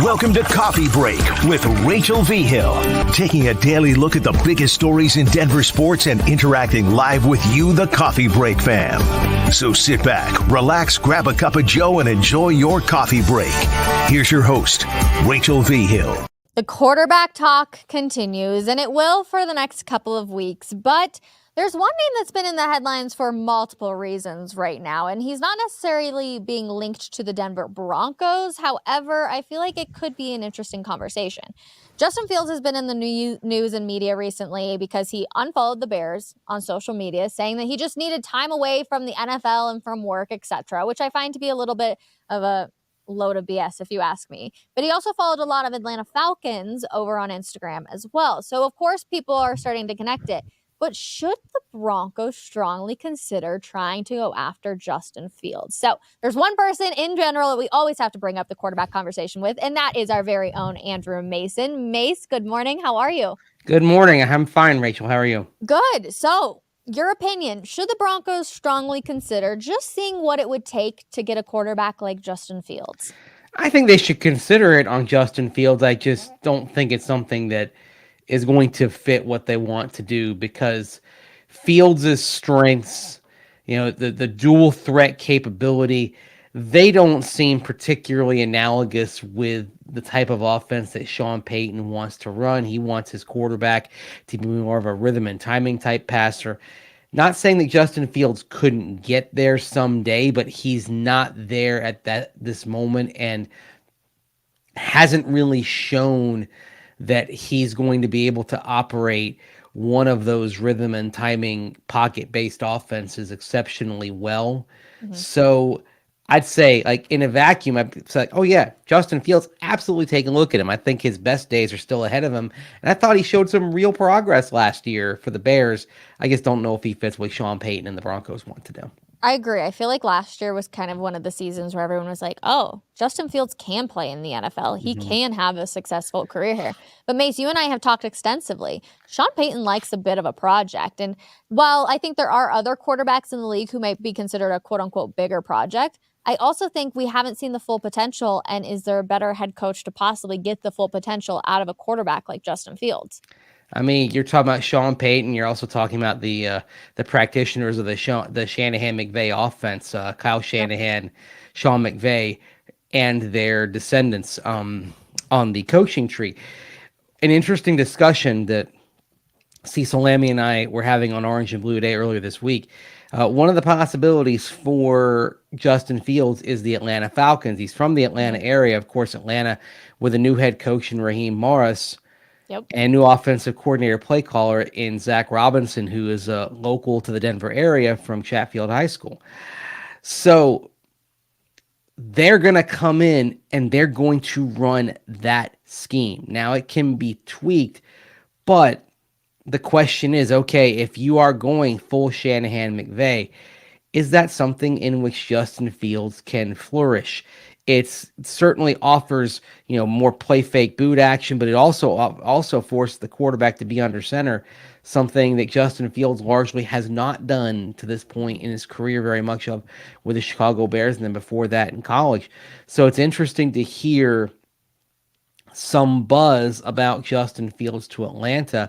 Welcome to Coffee Break with Rachel Vigil, taking a daily look at the biggest stories in Denver sports and interacting live with you, the Coffee Break fam. So sit back, relax, grab a cup of joe, and enjoy your coffee break. Here's your host, Rachel Vigil. The quarterback talk continues, and it will for the next couple of weeks, but there's one name that's been in the headlines for multiple reasons right now, and he's not necessarily being linked to the Denver Broncos. However, I feel like it could be an interesting conversation. Justin Fields has been in the news and media recently because he unfollowed the Bears on social media, saying that he just needed time away from the NFL and from work, etc., which I find to be a little bit of a load of BS, if you ask me. But he also followed a lot of Atlanta Falcons over on Instagram as well. So, of course, people are starting to connect it. But should the Broncos strongly consider trying to go after Justin Fields? So there's one person in general that we always have to bring up the quarterback conversation with, and that is our very own Andrew Mason. Mace, good morning. How are you? Good morning. I'm fine, Rachel. How are you? Good. So your opinion, should the Broncos strongly consider just seeing what it would take to get a quarterback like Justin Fields? I think they should consider it on Justin Fields. I just don't think it's something that is going to fit what they want to do, because Fields' strengths, the dual threat capability, they don't seem particularly analogous with the type of offense that Sean Payton wants to run. He wants his quarterback to be more of a rhythm and timing type passer. Not saying that Justin Fields couldn't get there someday, but he's not there at this moment and hasn't really shown that he's going to be able to operate one of those rhythm and timing pocket-based offenses exceptionally well. Mm-hmm. So I'd say, like, in a vacuum, I'd say, oh yeah, Justin Fields, absolutely take a look at him. I think his best days are still ahead of him. And I thought he showed some real progress last year for the Bears. I just don't know if he fits what Sean Payton and the Broncos want to do. I agree. I feel like last year was kind of one of the seasons where everyone was like, oh, Justin Fields can play in the NFL. He can have a successful career here. But Mace, you and I have talked extensively. Sean Payton likes a bit of a project. And while I think there are other quarterbacks in the league who might be considered a quote unquote bigger project, I also think we haven't seen the full potential. And is there a better head coach to possibly get the full potential out of a quarterback like Justin Fields? I mean, you're talking about Sean Payton. You're also talking about the practitioners of the Shanahan-McVay offense, Kyle Shanahan, Sean McVay, and their descendants on the coaching tree. An interesting discussion that Cecil Lammy and I were having on Orange and Blue Day earlier this week. One of the possibilities for Justin Fields is the Atlanta Falcons. He's from the Atlanta area. Of course, Atlanta with a new head coach in Raheem Morris. Yep. And new offensive coordinator, play caller in Zach Robinson, who is local to the Denver area from Chatfield High School. So they're going to come in and they're going to run that scheme. Now, it can be tweaked, but the question is, okay, if you are going full Shanahan-McVay, is that something in which Justin Fields can flourish? It certainly offers, more play fake boot action, but it also forces the quarterback to be under center, something that Justin Fields largely has not done to this point in his career very much of with the Chicago Bears and then before that in college. So it's interesting to hear some buzz about Justin Fields to Atlanta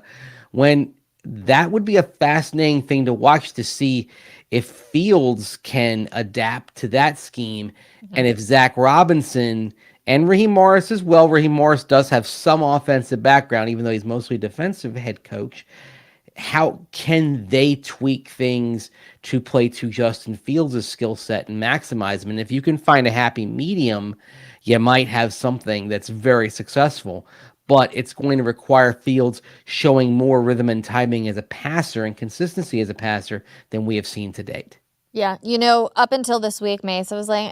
when that would be a fascinating thing to watch, to see if Fields can adapt to that scheme, and if Zach Robinson and Raheem Morris as well. Raheem Morris does have some offensive background, even though he's mostly defensive head coach. How can they tweak things to play to Justin Fields' skill set and maximize them? And if you can find a happy medium, you might have something that's very successful. But it's going to require Fields showing more rhythm and timing as a passer and consistency as a passer than we have seen to date. Yeah, up until this week, Mace, I was like,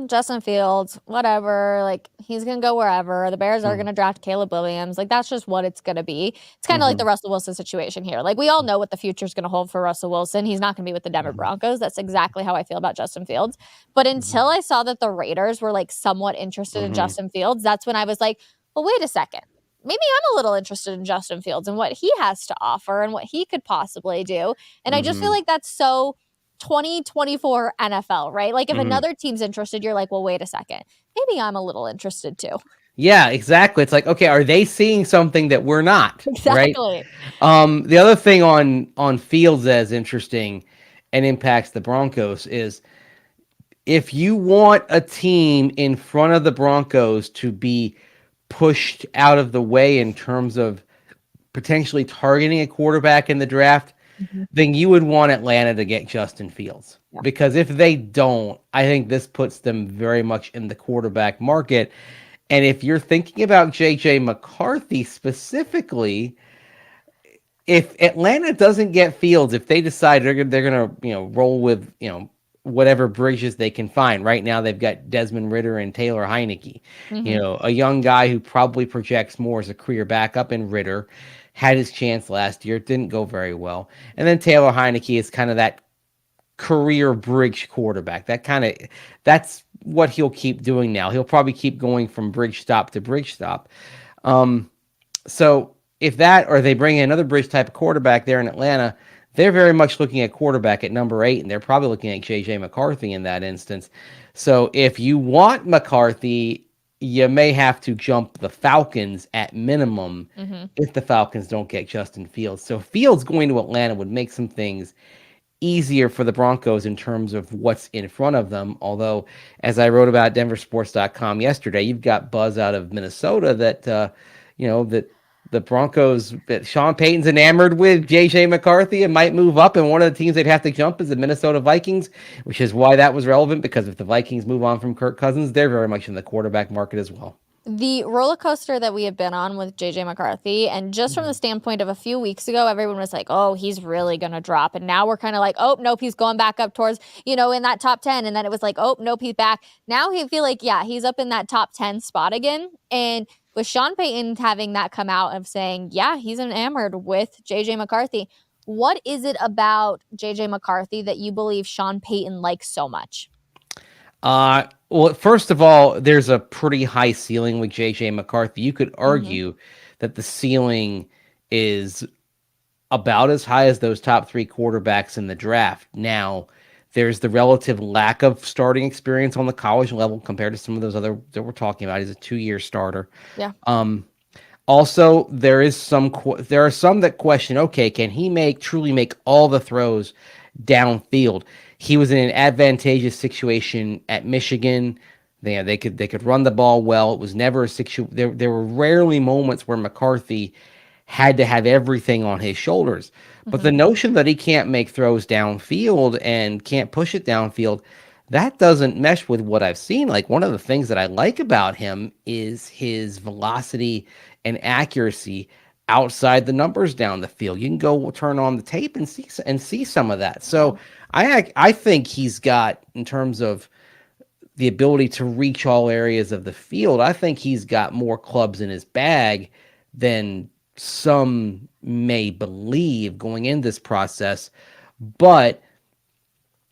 Justin Fields, whatever. Like, he's going to go wherever. The Bears are going to draft Caleb Williams. Like, that's just what it's going to be. It's kind of like the Russell Wilson situation here. Like, we all know what the future is going to hold for Russell Wilson. He's not going to be with the Denver Broncos. That's exactly how I feel about Justin Fields. But until I saw that the Raiders were, like, somewhat interested in Justin Fields, that's when I was like, well, wait a second. Maybe I'm a little interested in Justin Fields and what he has to offer and what he could possibly do. And I just feel like that's so 2024 NFL, right? Like, if another team's interested, you're like, well, wait a second. Maybe I'm a little interested too. Yeah, exactly. It's like, okay, are they seeing something that we're not, right? Exactly. The other thing on Fields that is interesting and impacts the Broncos is if you want a team in front of the Broncos to be pushed out of the way in terms of potentially targeting a quarterback in the draft, Mhm. then you would want Atlanta to get Justin Fields. Yeah. Because if they don't, I think this puts them very much in the quarterback market. And if you're thinking about JJ McCarthy specifically, if Atlanta doesn't get Fields, if they decide they're gonna roll with whatever bridges they can find. Right now they've got Desmond Ridder and Taylor Heineke, Mhm. a young guy who probably projects more as a career backup. In Ridder had his chance last year, it didn't go very well, and then Taylor Heineke is kind of that career bridge quarterback. That's what he'll keep doing now. He'll probably keep going from bridge stop to bridge stop. Um, so if that or they bring in another bridge type of quarterback there in Atlanta, they're very much looking at quarterback at number 8, and they're probably looking at JJ McCarthy in that instance. So if you want McCarthy, you may have to jump the Falcons at minimum Mhm. if the Falcons don't get Justin Fields. So Fields going to Atlanta would make some things easier for the Broncos in terms of what's in front of them. Although, as I wrote about at denversports.com yesterday, you've got buzz out of Minnesota that, that the Broncos, that Sean Payton's enamored with JJ McCarthy and might move up. And one of the teams they'd have to jump is the Minnesota Vikings, which is why that was relevant, because if the Vikings move on from Kirk Cousins, they're very much in the quarterback market as well. The roller coaster that we have been on with JJ McCarthy, and just from the standpoint of a few weeks ago, everyone was like, oh, he's really going to drop. And now we're kind of like, oh, nope, he's going back up towards, in that top 10. And then it was like, oh, nope, he's back. Now he feel like, yeah, he's up in that top 10 spot again. And with Sean Payton having that come out of saying, yeah, he's enamored with JJ McCarthy. What is it about JJ McCarthy that you believe Sean Payton likes so much? Well, first of all, there's a pretty high ceiling with JJ McCarthy. You could Mm-hmm. argue that the ceiling is about as high as those top 3 quarterbacks in the draft. Now, there's the relative lack of starting experience on the college level compared to some of those other that we're talking about. He's a 2-year starter. Yeah. Also, there are some that question, okay, can he truly make all the throws downfield? He was in an advantageous situation at Michigan. They could run the ball well. It was never a situation. There were rarely moments where McCarthy had to have everything on his shoulders. But Mm-hmm. the notion that he can't make throws downfield and can't push it downfield, that doesn't mesh with what I've seen. Like, one of the things that I like about him is his velocity and accuracy outside the numbers down the field. You can go turn on the tape and see some of that. So I think he's got, in terms of the ability to reach all areas of the field, I think he's got more clubs in his bag than some may believe going in this process. But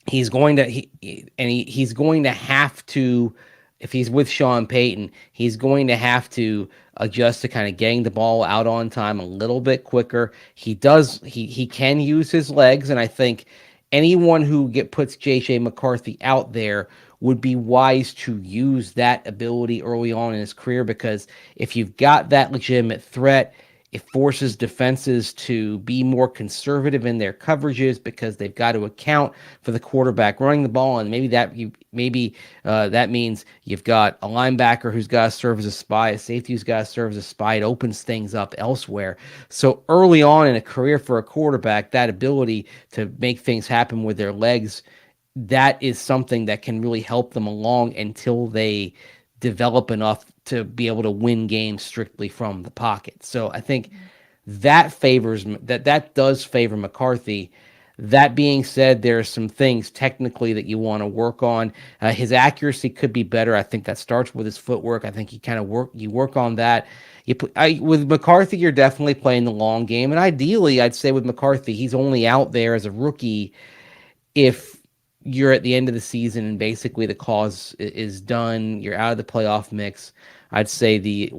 he's going to have to, if he's with Sean Payton, he's going to have to adjust to kind of getting the ball out on time a little bit quicker. He can use his legs, and I think anyone who puts JJ McCarthy out there would be wise to use that ability early on in his career, because if you've got that legitimate threat, it forces defenses to be more conservative in their coverages because they've got to account for the quarterback running the ball, and that means you've got a linebacker who's got to serve as a spy, a safety who's got to serve as a spy. It opens things up elsewhere. So early on in a career for a quarterback, that ability to make things happen with their legs, that is something that can really help them along until they develop enough to be able to win games strictly from the pocket. So I think that does favor McCarthy. That being said, there are some things technically that you want to work on. His accuracy could be better. I think that starts with his footwork. I think you work on that. With McCarthy, you're definitely playing the long game, and ideally, I'd say with McCarthy, he's only out there as a rookie if you're at the end of the season and basically the cause is done, you're out of the playoff mix. I'd say the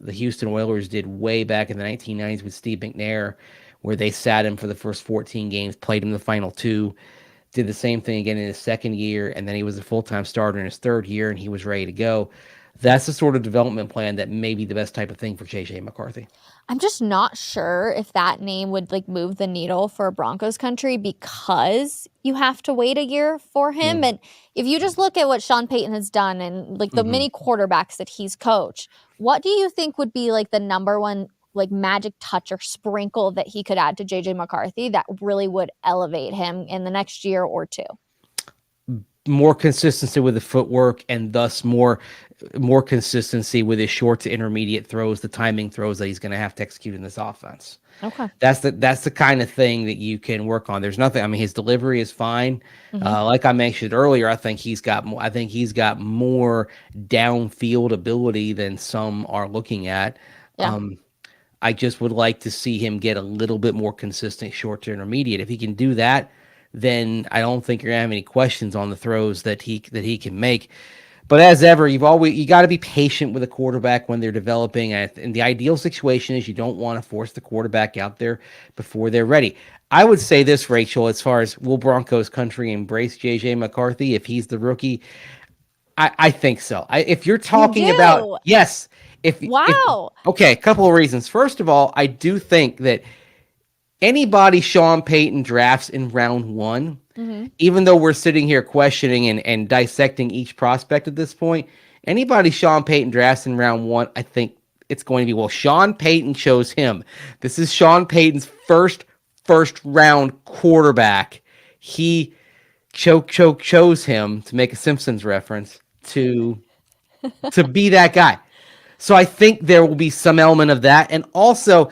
Houston Oilers did way back in the 1990s with Steve McNair, where they sat him for the first 14 games, played him the final 2, did the same thing again in his second year, and then he was a full-time starter in his third year, and he was ready to go. That's the sort of development plan that may be the best type of thing for JJ McCarthy. I'm just not sure if that name would like move the needle for Broncos country because you have to wait a year for him. Mm. And if you just look at what Sean Payton has done and like the many quarterbacks that he's coached, what do you think would be like the number one like magic touch or sprinkle that he could add to JJ McCarthy that really would elevate him in the next year or two? More consistency with the footwork, and thus more consistency with his short to intermediate throws, the timing throws that he's going to have to execute in this offense. Okay. That's the kind of thing that you can work on. There's nothing. I mean, his delivery is fine. Like I mentioned earlier, I think he's got more. I think he's got more downfield ability than some are looking at. Yeah. I just would like to see him get a little bit more consistent short to intermediate. If he can do that, then I don't think you're gonna have any questions on the throws that he can make. But as ever, you got to be patient with a quarterback when they're developing. And the ideal situation is you don't want to force the quarterback out there before they're ready. I would say this, Rachel, as far as will Broncos country embrace JJ McCarthy if he's the rookie? I think so. If you're talking about, yes. Wow. Okay, a couple of reasons. First of all, I do think that anybody Sean Payton drafts in round one, even though we're sitting here questioning and dissecting each prospect at this point, anybody Sean Payton drafts in round one, I think it's going to be, well, Sean Payton chose him. This is Sean Payton's first round quarterback. He chose him, to make a Simpsons reference, to be that guy. So I think there will be some element of that. And also,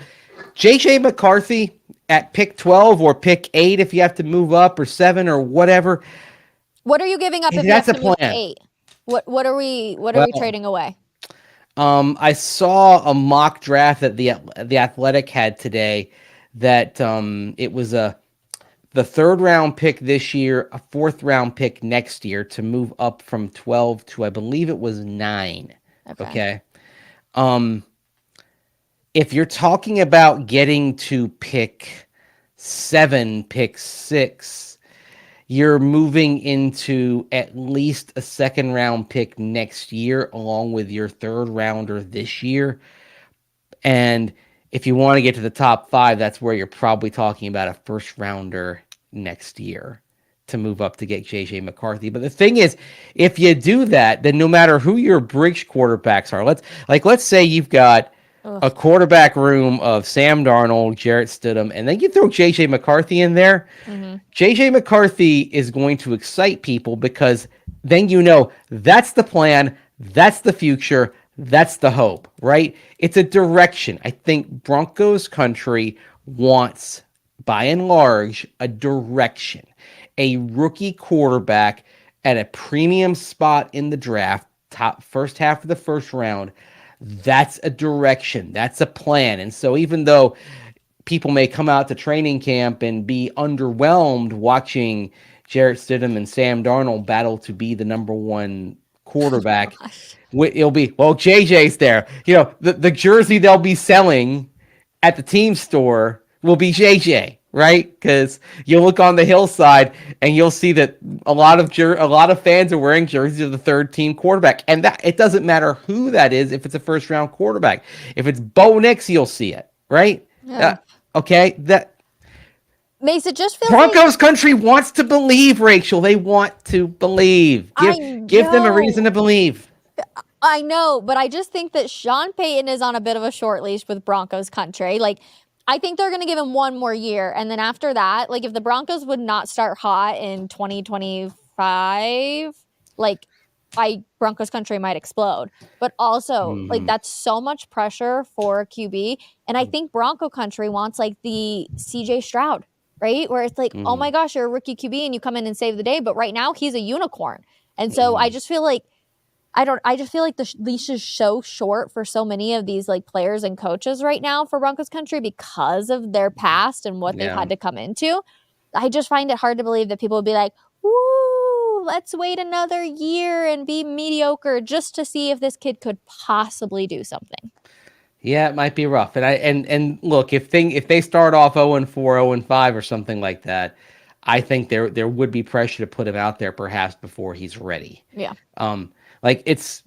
JJ McCarthy at pick 12 or pick 8, if you have to move up, or 7 or whatever. What are you giving up if you have to move 8? What are we trading away? I saw a mock draft that the Athletic had today that it was the 3rd round pick this year, a 4th round pick next year to move up from 12 to, I believe it was 9. Okay. If you're talking about getting to pick 7, pick 6, you're moving into at least a 2nd round pick next year, along with your 3rd rounder this year. And if you want to get to the top 5, that's where you're probably talking about a 1st rounder next year to move up to get JJ McCarthy. But the thing is, if you do that, then no matter who your bridge quarterbacks are, let's say you've got a quarterback room of Sam Darnold, Jarrett Stidham, and then you throw JJ McCarthy in there. JJ McCarthy is going to excite people because then you know that's the plan, that's the future, that's the hope, right? It's a direction. I think Broncos country wants, by and large, a direction. A rookie quarterback at a premium spot in the draft, top first half of the 1st round. That's a direction. That's a plan. And so even though people may come out to training camp and be underwhelmed watching Jarrett Stidham and Sam Darnold battle to be the number 1 quarterback, it'll be, well, JJ's there. You know, the jersey they'll be selling at the team store will be JJ, right? Because you'll look on the hillside and you'll see that a lot of fans are wearing jerseys of the 3rd team quarterback, and that it doesn't matter who that is. If it's a 1st round quarterback, if it's Bo Nix, you'll see it, right? Yeah. Okay, that makes it just feel Broncos country wants to believe, Rachel. They want to believe. Give them a reason to believe. I know, but I just think that Sean Payton is on a bit of a short leash with Broncos country. Like, I think they're going to give him one more year. And then after that, like, if the Broncos would not start hot in 2025, like, Broncos country might explode. But also, like, that's so much pressure for a QB. And I think Bronco country wants, like, the CJ Stroud, right? Where it's like, oh my gosh, you're a rookie QB and you come in and save the day. But right now, he's a unicorn. And so I just feel like, I just feel like the leash is so short for so many of these like players and coaches right now for Broncos country because of their past and what they've had to come into. I just find it hard to believe that people would be like, woo, let's wait another year and be mediocre just to see if this kid could possibly do something. Yeah, it might be rough. And look, if they start off 0-4, 0-5 or something like that, I think there would be pressure to put him out there perhaps before he's ready. Yeah. Like, it's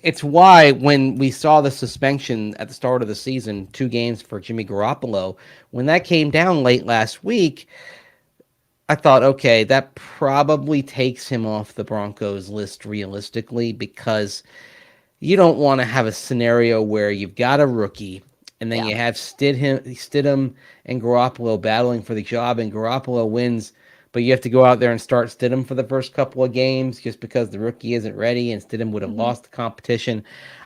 it's why when we saw the suspension at the start of the season, 2 games for Jimmy Garoppolo, when that came down late last week, I thought, okay, that probably takes him off the Broncos list realistically, because you don't want to have a scenario where you've got a rookie and then Yeah. you have Stidham and Garoppolo battling for the job, and Garoppolo wins, but you have to go out there and start Stidham for the first couple of games just because the rookie isn't ready and Stidham would have lost the competition.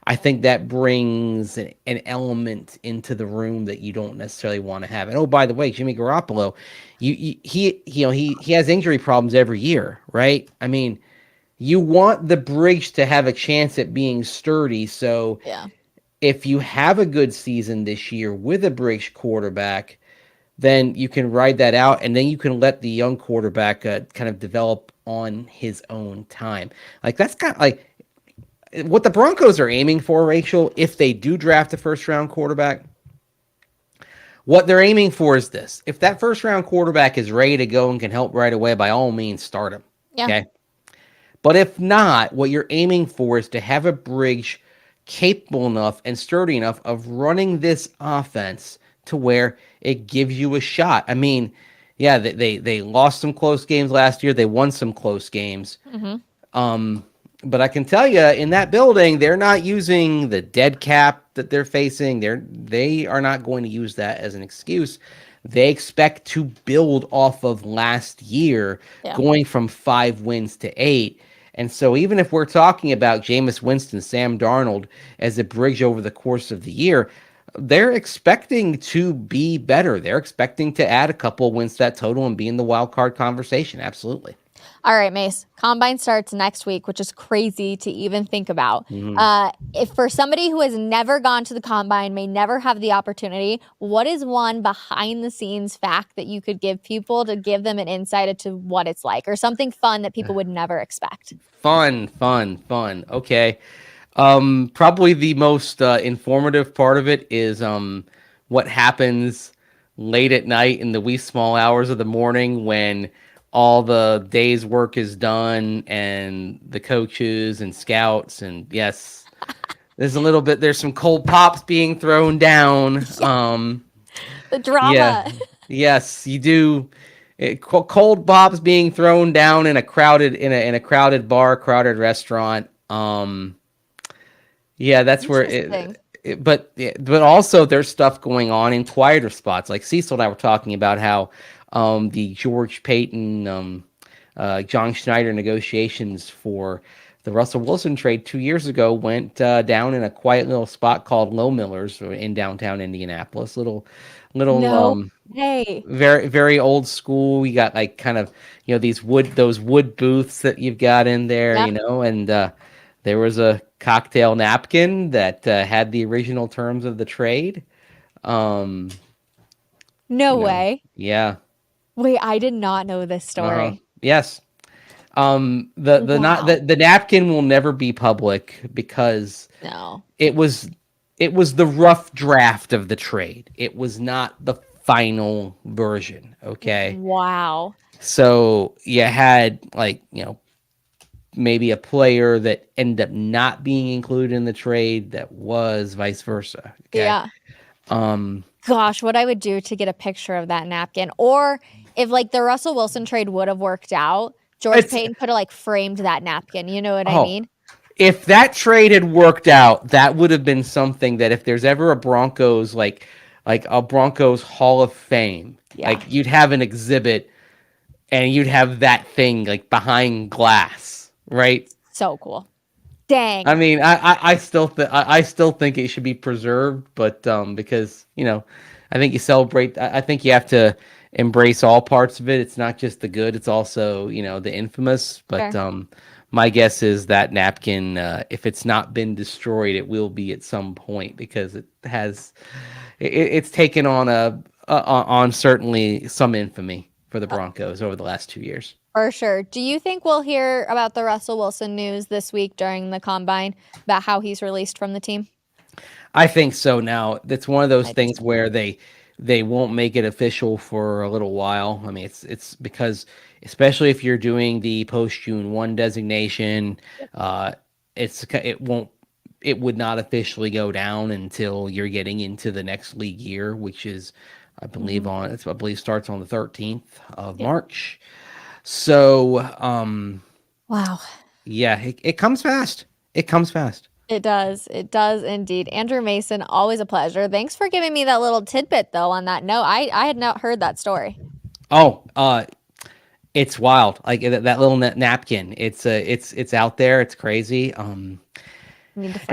I think that brings an element into the room that you don't necessarily want to have. And oh, by the way, Jimmy Garoppolo, he has injury problems every year, right? I mean, you want the bridge to have a chance at being sturdy. So Yeah. if you have a good season this year with a bridge quarterback, then you can ride that out, and then you can let the young quarterback kind of develop on his own time. Like, that's kind of like what the Broncos are aiming for, Rachel. If they do draft a first round quarterback, what they're aiming for is this: if that first round quarterback is ready to go and can help right away, by all means, start him. Yeah. Okay. But if not, what you're aiming for is to have a bridge capable enough and sturdy enough of running this offense to where it gives you a shot. I mean, yeah, they lost some close games last year. They won some close games. But I can tell you, in that building, they're not using the dead cap that they're facing. They are not going to use that as an excuse. They expect to build off of last year, going from 5 wins to 8. And so even if we're talking about Jameis Winston, Sam Darnold as a bridge over the course of the year, they're expecting to be better. They're expecting to add a couple wins to that total and be in the wild card conversation. Absolutely. All right, Mace. Combine starts next week, which is crazy to even think about. If for somebody who has never gone to the combine, may never have the opportunity, what is one behind the scenes fact that you could give people to give them an insight into what it's like, or something fun that people would never expect? Fun. Okay. Probably the most informative part of it is what happens late at night in the wee small hours of the morning when all the day's work is done and the coaches and scouts, and yes, there's some cold pops being thrown down. The drama. Yeah. Yes, you do. Cold pops being thrown down in a crowded bar, crowded restaurant. Yeah, that's where but also there's stuff going on in quieter spots. Like Cecil and I were talking about how the George Payton, John Schneider negotiations for the Russell Wilson trade 2 years ago went down in a quiet little spot called Low Millers in downtown Indianapolis. Little No way. very very old school. You got like kind of those wood booths that you've got in there, and there was a cocktail napkin that had the original terms of the trade. No way. Yeah. Wait, I did not know this story. Yes. The napkin will never be public because it was the rough draft of the trade. It was not the final version. Okay. Wow. So you had maybe a player that ended up not being included in the trade that was vice versa. Okay? Yeah. Gosh, what I would do to get a picture of that napkin, or if the Russell Wilson trade would have worked out, George Payton could have framed that napkin. You know what I mean? If that trade had worked out, that would have been something that if there's ever a Broncos like a Broncos Hall of Fame, you'd have an exhibit and you'd have that thing behind glass, right? So cool. Dang. I mean, I still think it should be preserved, but because I think you celebrate. I think you have to embrace all parts of it. It's not just the good; it's also the infamous. But my guess is that napkin, if it's not been destroyed, it will be at some point because it's taken on on certainly some infamy for the Broncos over the last 2 years. For sure. Do you think we'll hear about the Russell Wilson news this week during the combine about how he's released from the team? I think so. Now, it's one of those things where they won't make it official for a little while. I mean, it's because especially if you're doing the post June 1 designation, it won't it would not officially go down until you're getting into the next league year, which is, I believe, starts on the 13th of March. So, wow. yeah, it comes fast. It comes fast. It does. It does indeed. Andrew Mason, always a pleasure. Thanks for giving me that little tidbit, though, on that note. I had not heard that story. Oh, it's wild. Like that little napkin. It's out there. It's crazy. And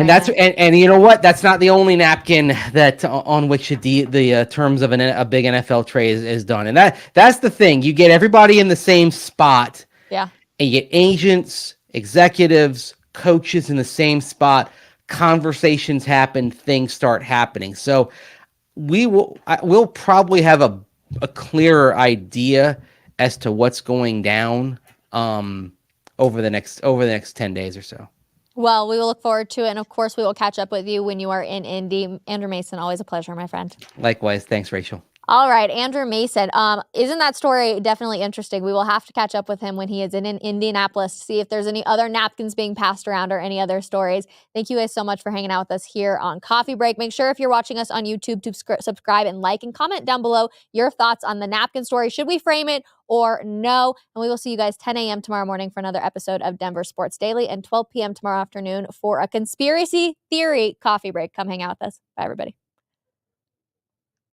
that's and you know what? That's not the only napkin that on which the terms of a big NFL trade is done. And that's the thing. You get everybody in the same spot. Yeah. And you get agents, executives, coaches in the same spot. Conversations happen. Things start happening. So we'll probably have a clearer idea as to what's going down over the next 10 days or so. Well, we will look forward to it. And of course, we will catch up with you when you are in Indy. Andrew Mason, always a pleasure, my friend. Likewise. Thanks, Rachel. All right, Andrew Mason. Isn't that story definitely interesting? We will have to catch up with him when he is in Indianapolis to see if there's any other napkins being passed around or any other stories. Thank you guys so much for hanging out with us here on Coffee Break. Make sure if you're watching us on YouTube to subscribe and like and comment down below your thoughts on the napkin story. Should we frame it or no? And we will see you guys 10 a.m. tomorrow morning for another episode of Denver Sports Daily and 12 p.m. tomorrow afternoon for a conspiracy theory coffee break. Come hang out with us. Bye, everybody.